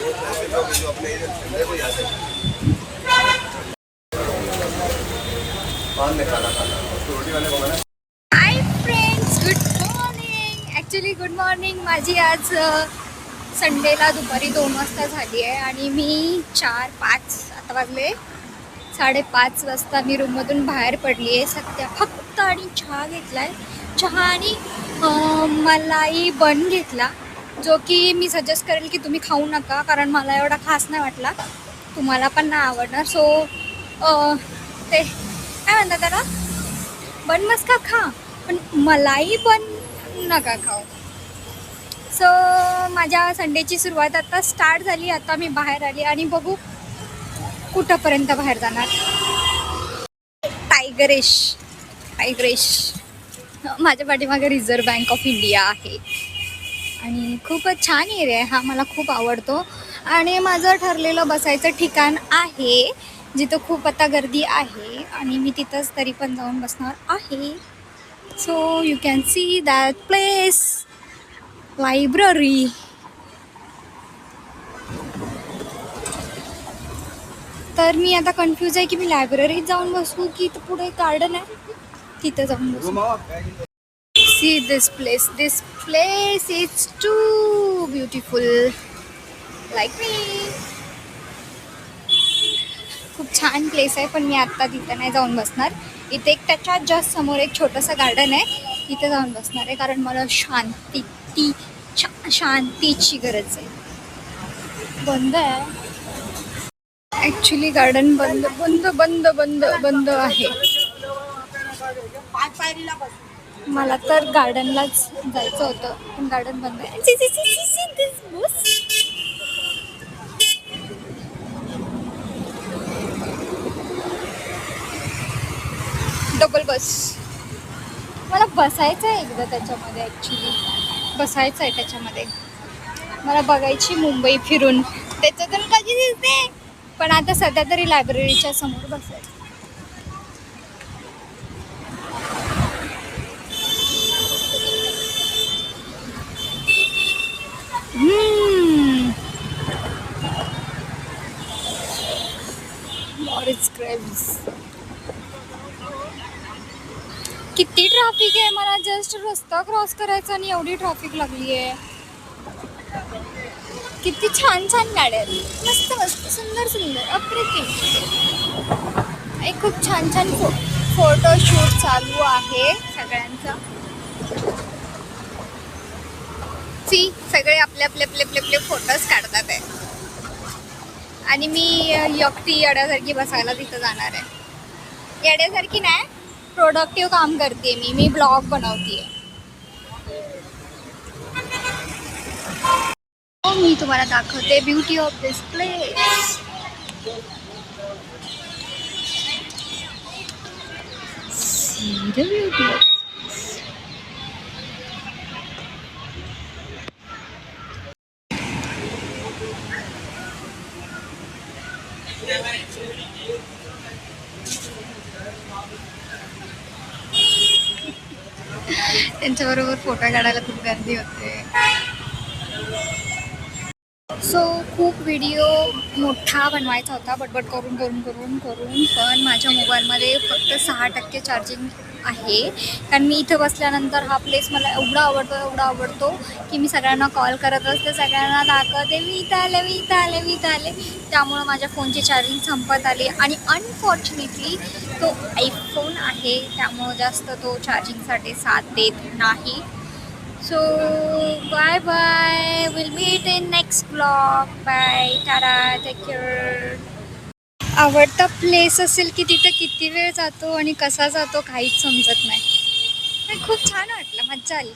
Hi friends, good morning. Actually good morning माझी आज संडेला दुपारी 2 वाजता झाली आहे आणि मी 4-5 आता वाजले 5:30 वाजता मी रूममधून बाहेर पडली आहे. सध्या फक्त आणि चहा घेतला आहे. चहा आणि मलाई बन घेतला, जो की मी सजेस्ट करेल की तुम्ही खाऊ नका, कारण मला एवढा खास नाही वाटला, तुम्हाला पण नाही आवडणार. सो ते काय म्हणतात त्याला, बन मस्का खा पण मलाई बन नका खाऊ. सो माझ्या संडेची सुरुवात आता स्टार्ट झाली. आता मी बाहेर आली आणि बघू कुठंपर्यंत बाहेर जाणार. टायगरेश माझ्या पाठीमागे रिझर्व्ह बँक ऑफ इंडिया आहे आणि खूपच छान एरिया आहे हा, मला खूप आवडतो. आणि माझं ठरलेलं बसायचं ठिकाण आहे जिथं खूप आता गर्दी आहे आणि मी तिथंच तरी पण जाऊन बसणार आहे. So you can see that place, library. तर मी आता कन्फ्यूज आहे की मी लायब्ररीत जाऊन बसू की इथं पुढे गार्डन आहे तिथं जाऊन बसू. See this place is too beautiful like me. खूप छान प्लेस आहे पण मी आत्ता तिथं नाही जाऊन बसणार. इथे एक त्याच्या जस्ट समोर एक छोटंसं गार्डन आहे, तिथे जाऊन बसणार आहे कारण मला शांतीची गरज आहे. बंद आहे ॲक्च्युली गार्डन, बंद बंद बंद बंद बंद आहे. मला तर गार्डनलाच जायचं होतं पण गार्डन बंद आहे. डबल बस. मला बसायचं आहे एकदा त्याच्यामध्ये, ॲक्च्युली बसायचं आहे त्याच्यामध्ये. मला बघायची मुंबई फिरून, त्याच्यातून कशी दिसते. पण आता सध्या तरी लायब्ररीच्या समोर बसायचं. किती ट्रॅफिक आहे, मला जस्ट रस्ता क्रॉस करायचा आणि एवढी ट्रॅफिक लागली आहे. किती छान छान गाड्या आहेत, मस्त मस्त सुंदर सुंदर अप्रतिम. एक खूप छान छान फोटोशूट चालू आहे सगळ्यांचा. सगळे आपले आपले आपले आपले आपले फोटोज काढतात आहे आणि मी एकटी येड्यासारखी बसायला तिथं जाणार आहे. येड्यासारखी नाही, प्रोडक्टिव्ह काम करते मी ब्लॉग बनवते. मी तुम्हाला दाखवते beauty of this place. See the beauty. त्यांच्याबरोबर फोटो काढायला खूप गर्दी होते. सो खूप व्हिडिओ मोठा बनवायचा होता बटबट करून करून करून करून पण माझ्या मोबाईलमध्ये फक्त 6% चार्जिंग आहे. कारण मी इथं बसल्यानंतर हा प्लेस मला एवढा आवडतो की मी सगळ्यांना कॉल करत असते, सगळ्यांना दाखवते मी इथं आले. त्यामुळं माझ्या फोनची चार्जिंग संपत आली आणि अनफॉर्च्युनेटली तो आयफोन आहे त्यामुळं जास्त तो चार्जिंगसाठी साथ देत नाही. So bye bye, we'll meet in next vlog. Bye, tada, take care. आवडता प्लेस असेल की तिथं किती वेळ जातो आणि कसा जातो काहीच समजत नाही. खूप छान वाटलं, मज्जा आली.